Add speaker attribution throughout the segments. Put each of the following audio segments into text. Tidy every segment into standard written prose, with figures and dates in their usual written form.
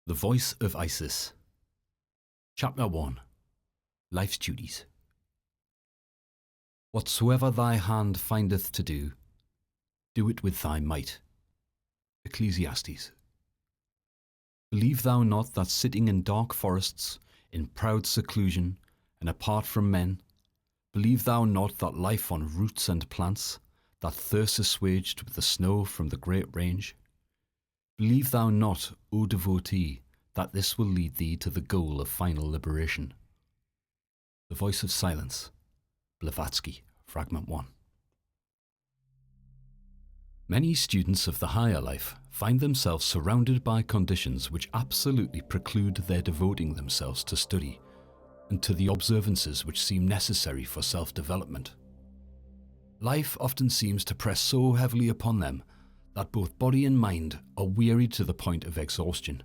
Speaker 1: The Voice of Isis. Chapter 1. Life's Duties. Whatsoever thy hand findeth to do, do it with thy might. Ecclesiastes. Believe thou not that sitting in dark forests, in proud seclusion, and apart from men, believe thou not that life on roots and plants, that thirst assuaged with the snow from the great range, believe thou not, O devotee, that this will lead thee to the goal of final liberation. The Voice of Silence. Blavatsky, Fragment 1. Many students of the higher life find themselves surrounded by conditions which absolutely preclude their devoting themselves to study and to the observances which seem necessary for self-development. Life often seems to press so heavily upon them that both body and mind are wearied to the point of exhaustion,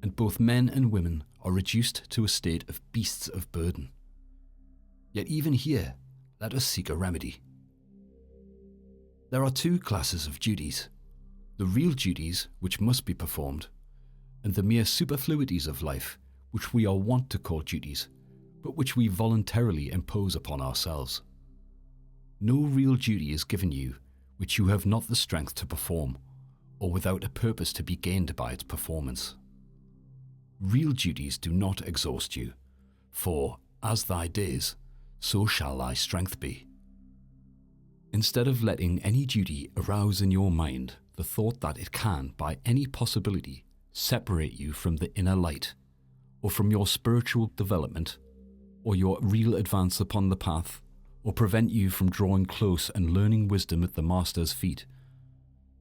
Speaker 1: and both men and women are reduced to a state of beasts of burden. Yet even here, let us seek a remedy. There are two classes of duties: the real duties which must be performed, and the mere superfluities of life which we are wont to call duties, but which we voluntarily impose upon ourselves. No real duty is given you which you have not the strength to perform, or without a purpose to be gained by its performance. Real duties do not exhaust you, for as thy days, so shall thy strength be. Instead of letting any duty arouse in your mind the thought that it can, by any possibility, separate you from the inner light, or from your spiritual development, or your real advance upon the path, or prevent you from drawing close and learning wisdom at the Master's feet,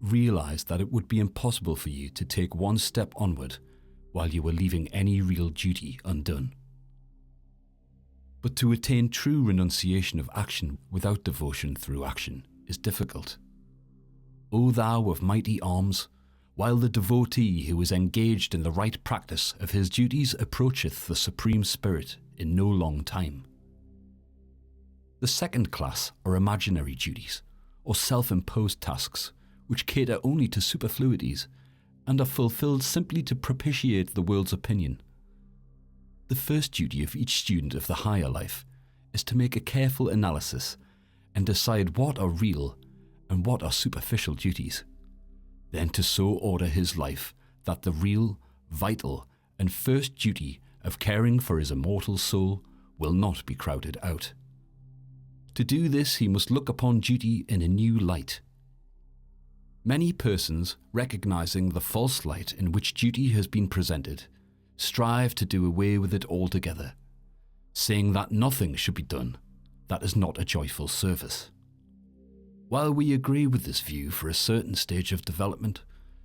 Speaker 1: realize that it would be impossible for you to take one step onward while you were leaving any real duty undone. But to attain true renunciation of action without devotion through action is difficult. O thou of mighty arms, while the devotee who is engaged in the right practice of his duties approacheth the Supreme Spirit in no long time. The second class are imaginary duties, or self-imposed tasks, which cater only to superfluities and are fulfilled simply to propitiate the world's opinion. The first duty of each student of the higher life is to make a careful analysis and decide what are real and what are superficial duties, then to so order his life that the real, vital, and first duty of caring for his immortal soul will not be crowded out. To do this, he must look upon duty in a new light. Many persons, recognizing the false light in which duty has been presented, strive to do away with it altogether, saying that nothing should be done that is not a joyful service. While we agree with this view for a certain stage of development,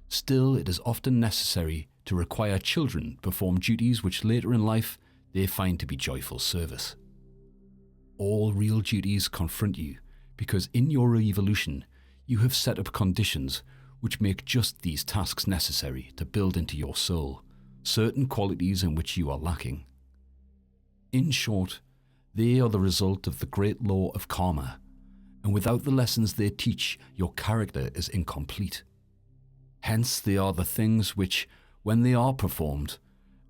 Speaker 1: still it is often necessary to require children perform duties which later in life they find to be joyful service. All real duties confront you because in your evolution you have set up conditions which make just these tasks necessary to build into your soul certain qualities in which you are lacking. In short, they are the result of the great law of karma, and without the lessons they teach, your character is incomplete. Hence they are the things which, when they are performed,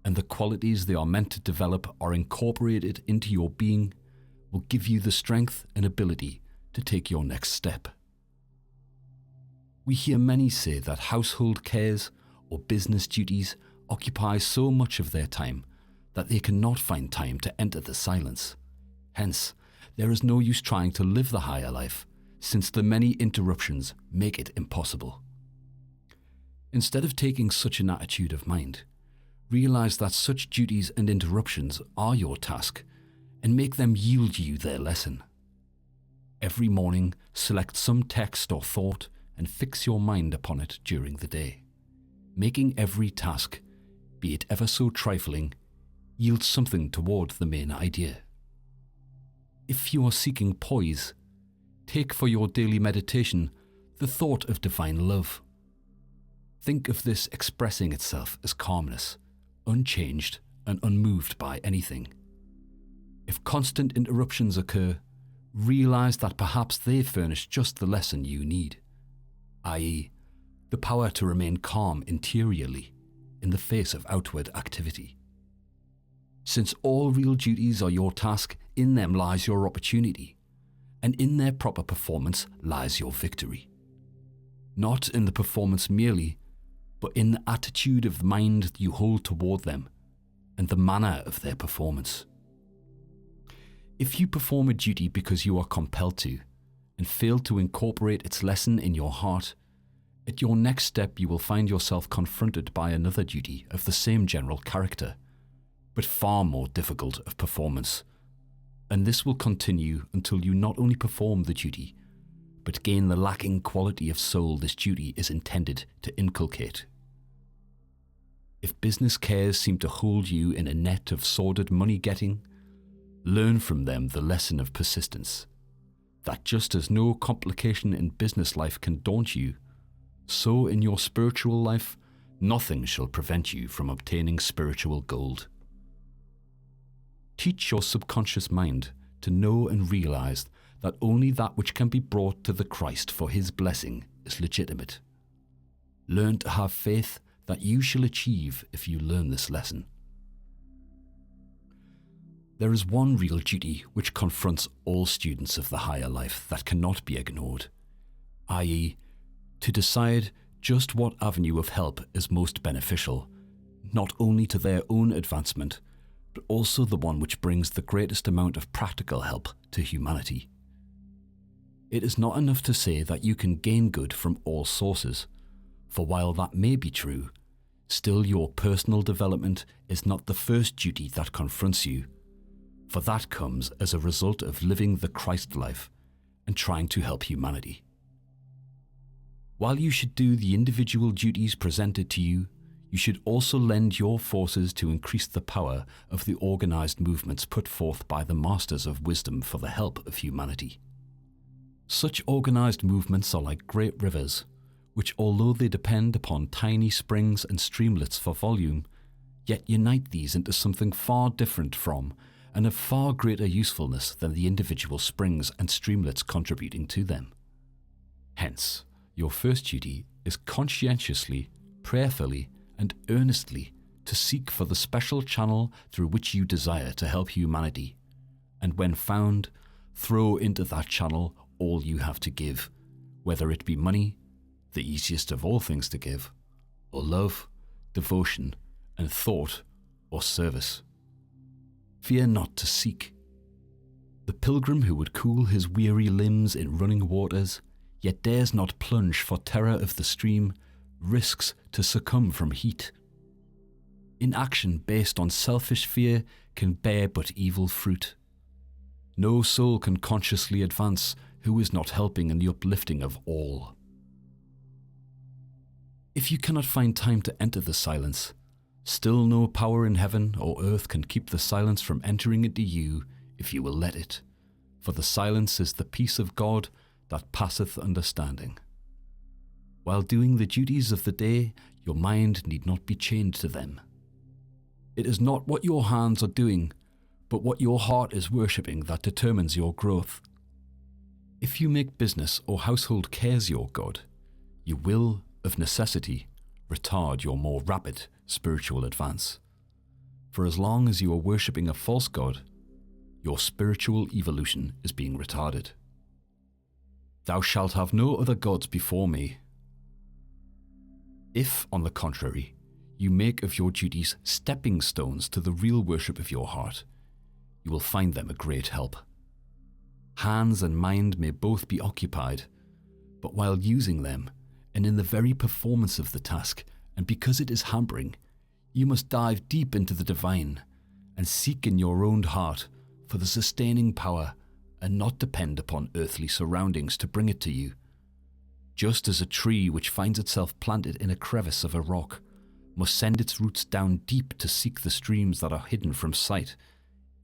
Speaker 1: and the qualities they are meant to develop are incorporated into your being, will give you the strength and ability to take your next step. We hear many say that household cares or business duties occupy so much of their time that they cannot find time to enter the silence. Hence, there is no use trying to live the higher life, since the many interruptions make it impossible. Instead of taking such an attitude of mind, realize that such duties and interruptions are your task, and make them yield you their lesson. Every morning, select some text or thought and fix your mind upon it during the day, making every task, be it ever so trifling, yield something toward the main idea. If you are seeking poise, take for your daily meditation the thought of divine love. Think of this expressing itself as calmness, unchanged and unmoved by anything. If constant interruptions occur, realize that perhaps they furnish just the lesson you need, i.e., the power to remain calm interiorly, in the face of outward activity. Since all real duties are your task, in them lies your opportunity, and in their proper performance lies your victory. Not in the performance merely, but in the attitude of mind you hold toward them, and the manner of their performance. If you perform a duty because you are compelled to, and fail to incorporate its lesson in your heart, at your next step you will find yourself confronted by another duty of the same general character, but far more difficult of performance, and this will continue until you not only perform the duty, but gain the lacking quality of soul this duty is intended to inculcate. If business cares seem to hold you in a net of sordid money-getting, learn from them the lesson of persistence, that just as no complication in business life can daunt you, so in your spiritual life, nothing shall prevent you from obtaining spiritual gold. Teach your subconscious mind to know and realize that only that which can be brought to the Christ for his blessing is legitimate. Learn to have faith that you shall achieve if you learn this lesson. There is one real duty which confronts all students of the higher life that cannot be ignored, i.e., to decide just what avenue of help is most beneficial, not only to their own advancement, but also the one which brings the greatest amount of practical help to humanity. It is not enough to say that you can gain good from all sources, for while that may be true, still your personal development is not the first duty that confronts you, for that comes as a result of living the Christ life and trying to help humanity. While you should do the individual duties presented to you, you should also lend your forces to increase the power of the organized movements put forth by the masters of wisdom for the help of humanity. Such organized movements are like great rivers, which although they depend upon tiny springs and streamlets for volume, yet unite these into something far different from and of far greater usefulness than the individual springs and streamlets contributing to them. Hence, your first duty is conscientiously, prayerfully, and earnestly to seek for the special channel through which you desire to help humanity, and when found, throw into that channel all you have to give, whether it be money, the easiest of all things to give, or love, devotion, and thought, or service. Fear not to seek. The pilgrim who would cool his weary limbs in running waters, yet dares not plunge for terror of the stream, risks to succumb from heat. Inaction based on selfish fear can bear but evil fruit. No soul can consciously advance who is not helping in the uplifting of all. If you cannot find time to enter the silence, still no power in heaven or earth can keep the silence from entering into you if you will let it, for the silence is the peace of God that passeth understanding. While doing the duties of the day, your mind need not be chained to them. It is not what your hands are doing, but what your heart is worshipping that determines your growth. If you make business or household cares your God, you will, of necessity, retard your more rapid spiritual advance. For as long as you are worshipping a false God, your spiritual evolution is being retarded. Thou shalt have no other gods before me. If, on the contrary, you make of your duties stepping stones to the real worship of your heart, you will find them a great help. Hands and mind may both be occupied, but while using them, and in the very performance of the task, and because it is hampering, you must dive deep into the divine, and seek in your own heart for the sustaining power, and not depend upon earthly surroundings to bring it to you. Just as a tree which finds itself planted in a crevice of a rock must send its roots down deep to seek the streams that are hidden from sight,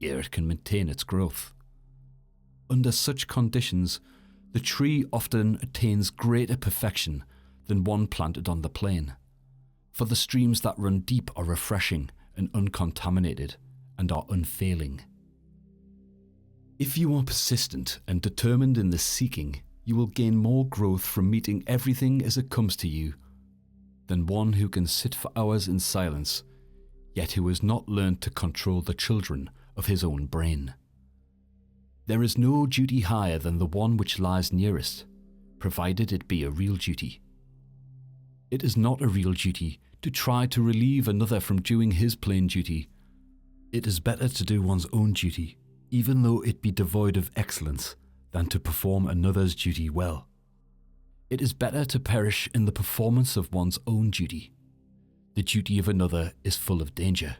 Speaker 1: ere it can maintain its growth. Under such conditions, the tree often attains greater perfection than one planted on the plain, for the streams that run deep are refreshing and uncontaminated, and are unfailing. If you are persistent and determined in the seeking, you will gain more growth from meeting everything as it comes to you, than one who can sit for hours in silence, yet who has not learned to control the children of his own brain. There is no duty higher than the one which lies nearest, provided it be a real duty. It is not a real duty to try to relieve another from doing his plain duty. It is better to do one's own duty, even though it be devoid of excellence, than to perform another's duty well. It is better to perish in the performance of one's own duty. The duty of another is full of danger.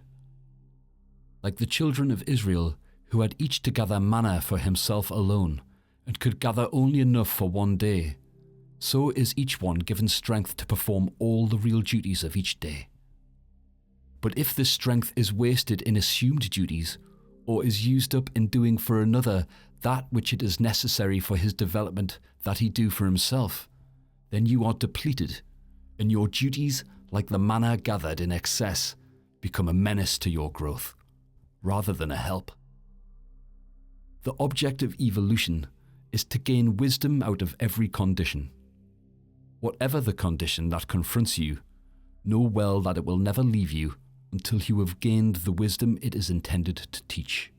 Speaker 1: Like the children of Israel, who had each to gather manna for himself alone, and could gather only enough for one day, so is each one given strength to perform all the real duties of each day. But if this strength is wasted in assumed duties, or is used up in doing for another that which it is necessary for his development that he do for himself, then you are depleted, and your duties, like the manna gathered in excess, become a menace to your growth, rather than a help. The object of evolution is to gain wisdom out of every condition. Whatever the condition that confronts you, know well that it will never leave you until you have gained the wisdom it is intended to teach.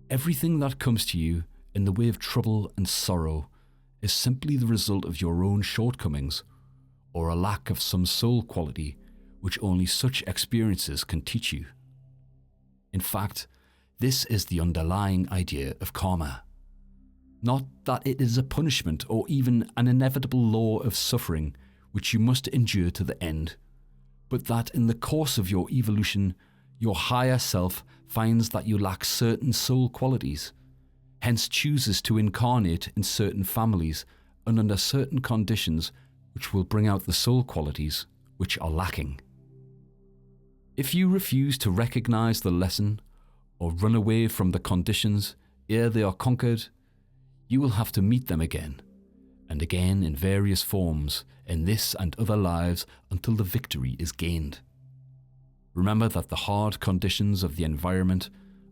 Speaker 1: Everything that comes to you in the way of trouble and sorrow is simply the result of your own shortcomings, or a lack of some soul quality which only such experiences can teach you. In fact, this is the underlying idea of karma. Not that it is a punishment or even an inevitable law of suffering which you must endure to the end, but that in the course of your evolution, your higher self finds that you lack certain soul qualities, hence chooses to incarnate in certain families and under certain conditions which will bring out the soul qualities which are lacking. If you refuse to recognize the lesson or run away from the conditions ere they are conquered, you will have to meet them again and again in various forms in this and other lives until the victory is gained. Remember that the hard conditions of the environment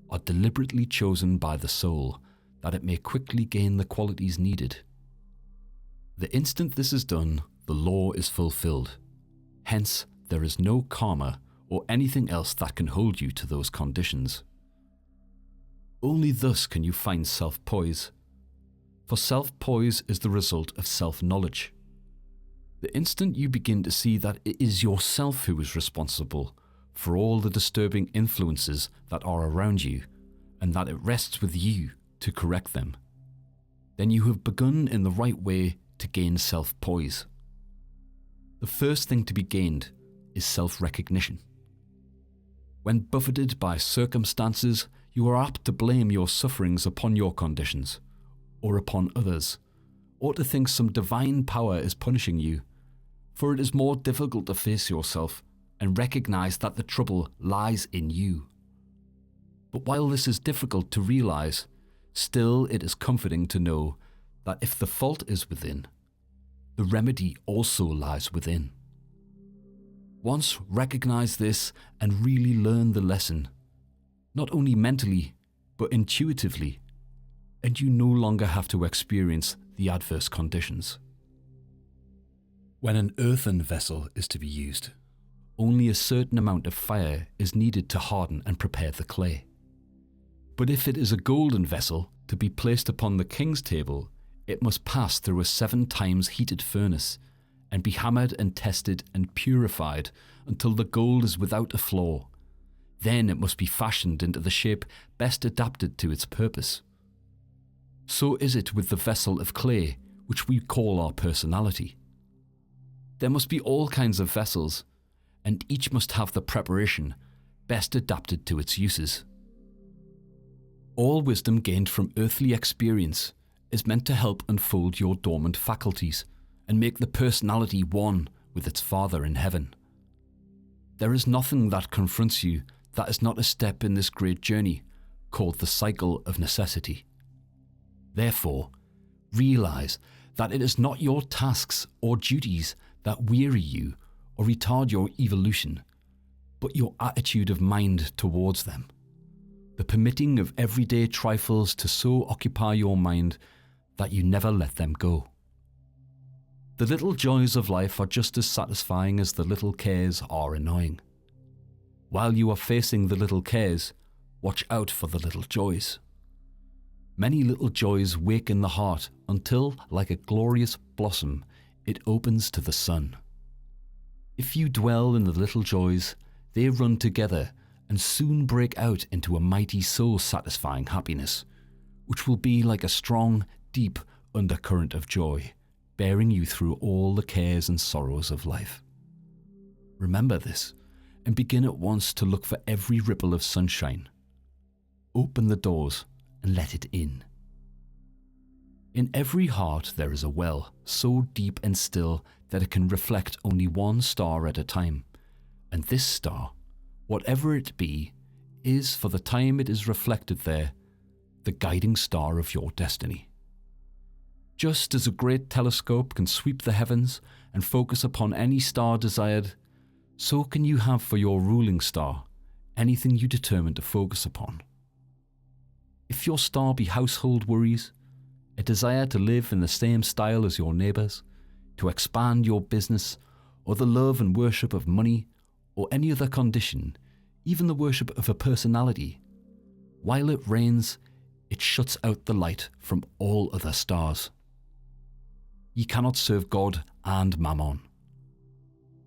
Speaker 1: are deliberately chosen by the soul that it may quickly gain the qualities needed. The instant this is done, the law is fulfilled. Hence, there is no karma or anything else that can hold you to those conditions. Only thus can you find self-poise. For self-poise is the result of self-knowledge. The instant you begin to see that it is yourself who is responsible for all the disturbing influences that are around you, and that it rests with you to correct them, then you have begun in the right way to gain self-poise. The first thing to be gained is self-recognition. When buffeted by circumstances, you are apt to blame your sufferings upon your conditions, or upon others, or to think some divine power is punishing you, for it is more difficult to face yourself and recognize that the trouble lies in you. But while this is difficult to realize, still it is comforting to know that if the fault is within, the remedy also lies within. Once recognize this and really learn the lesson, not only mentally, but intuitively, and you no longer have to experience the adverse conditions. When an earthen vessel is to be used, only a certain amount of fire is needed to harden and prepare the clay. But if it is a golden vessel to be placed upon the king's table, it must pass through a 7 times heated furnace and be hammered and tested and purified until the gold is without a flaw. Then it must be fashioned into the shape best adapted to its purpose. So is it with the vessel of clay, which we call our personality. There must be all kinds of vessels, and each must have the preparation best adapted to its uses. All wisdom gained from earthly experience is meant to help unfold your dormant faculties and make the personality one with its Father in heaven. There is nothing that confronts you that is not a step in this great journey called the cycle of necessity. Therefore, realize that it is not your tasks or duties that weary you or retard your evolution, but your attitude of mind towards them. The permitting of everyday trifles to so occupy your mind that you never let them go. The little joys of life are just as satisfying as the little cares are annoying. While you are facing the little cares, watch out for the little joys. Many little joys wake in the heart until, like a glorious blossom, it opens to the sun. If you dwell in the little joys, they run together and soon break out into a mighty soul-satisfying happiness, which will be like a strong, deep undercurrent of joy, bearing you through all the cares and sorrows of life. Remember this, and begin at once to look for every ripple of sunshine. Open the doors and let it in. In every heart there is a well, so deep and still that it can reflect only one star at a time, and this star, whatever it be, is, for the time it is reflected there, the guiding star of your destiny. Just as a great telescope can sweep the heavens and focus upon any star desired, so can you have for your ruling star anything you determine to focus upon. If your star be household worries, a desire to live in the same style as your neighbours, to expand your business, or the love and worship of money, or any other condition, even the worship of a personality, while it rains, it shuts out the light from all other stars. Ye cannot serve God and Mammon.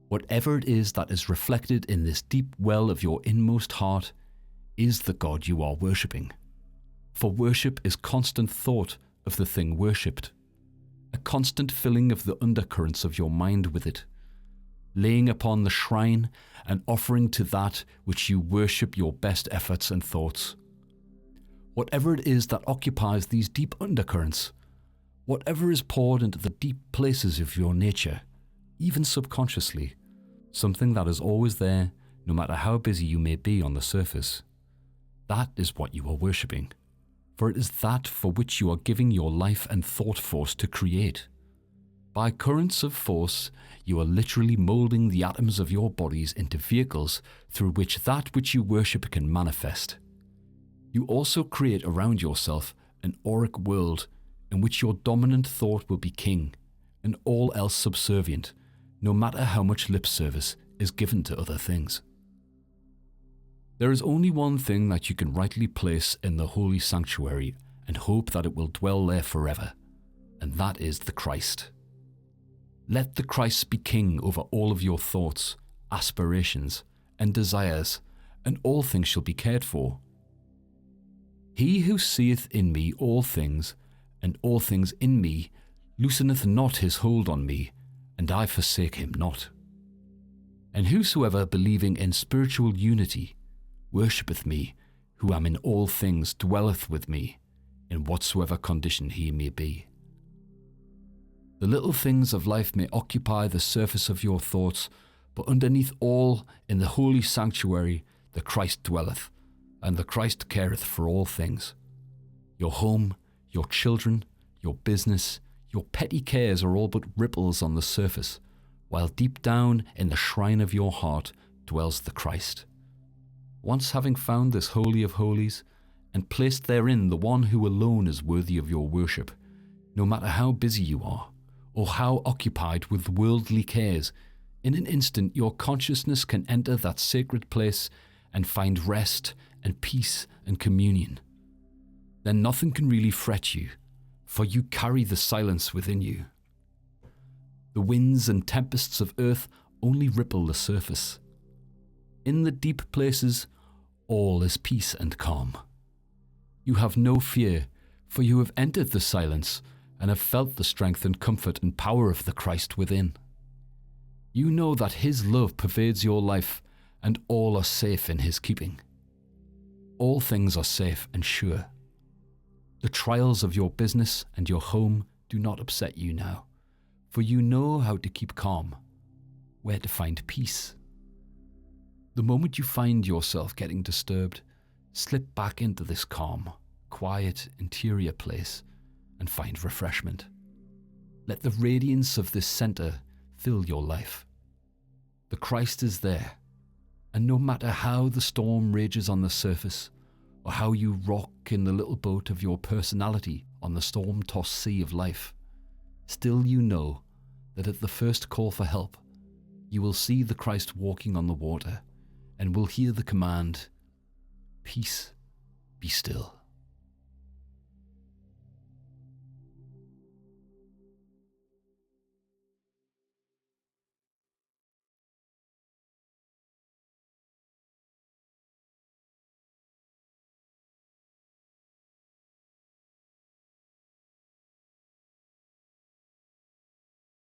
Speaker 1: Whatever it is that is reflected in this deep well of your inmost heart is the God you are worshipping. For worship is constant thought of the thing worshipped, a constant filling of the undercurrents of your mind with it, laying upon the shrine and offering to that which you worship your best efforts and thoughts. Whatever it is that occupies these deep undercurrents, whatever is poured into the deep places of your nature, even subconsciously, something that is always there, no matter how busy you may be on the surface, that is what you are worshipping. For it is that for which you are giving your life and thought force to create. By currents of force, you are literally moulding the atoms of your bodies into vehicles through which that which you worship can manifest. You also create around yourself an auric world in which your dominant thought will be king, and all else subservient, no matter how much lip service is given to other things. There is only one thing that you can rightly place in the holy sanctuary and hope that it will dwell there forever, and that is the Christ. Let the Christ be king over all of your thoughts, aspirations, and desires, and all things shall be cared for. He who seeth in me all things, and all things in me, looseneth not his hold on me, and I forsake him not. And whosoever believing in spiritual unity worshippeth me, who am in all things, dwelleth with me, in whatsoever condition he may be. The little things of life may occupy the surface of your thoughts, but underneath all, in the holy sanctuary, the Christ dwelleth, and the Christ careth for all things. Your home, your children, your business, your petty cares are all but ripples on the surface, while deep down in the shrine of your heart dwells the Christ. Once having found this Holy of Holies, and placed therein the one who alone is worthy of your worship, no matter how busy you are, or how occupied with worldly cares, in an instant your consciousness can enter that sacred place and find rest and peace and communion. Then nothing can really fret you, for you carry the silence within you. The winds and tempests of earth only ripple the surface. In the deep places, all is peace and calm. You have no fear, for you have entered the silence and have felt the strength and comfort and power of the Christ within. You know that his love pervades your life, and all are safe in his keeping. All things are safe and sure. The trials of your business and your home do not upset you now, for you know how to keep calm, where to find peace. The moment you find yourself getting disturbed, slip back into this calm, quiet, interior place and find refreshment. Let the radiance of this center fill your life. The Christ is there, and no matter how the storm rages on the surface, or how you rock in the little boat of your personality on the storm-tossed sea of life, still you know that at the first call for help, you will see the Christ walking on the water and will hear the command, "Peace, be still."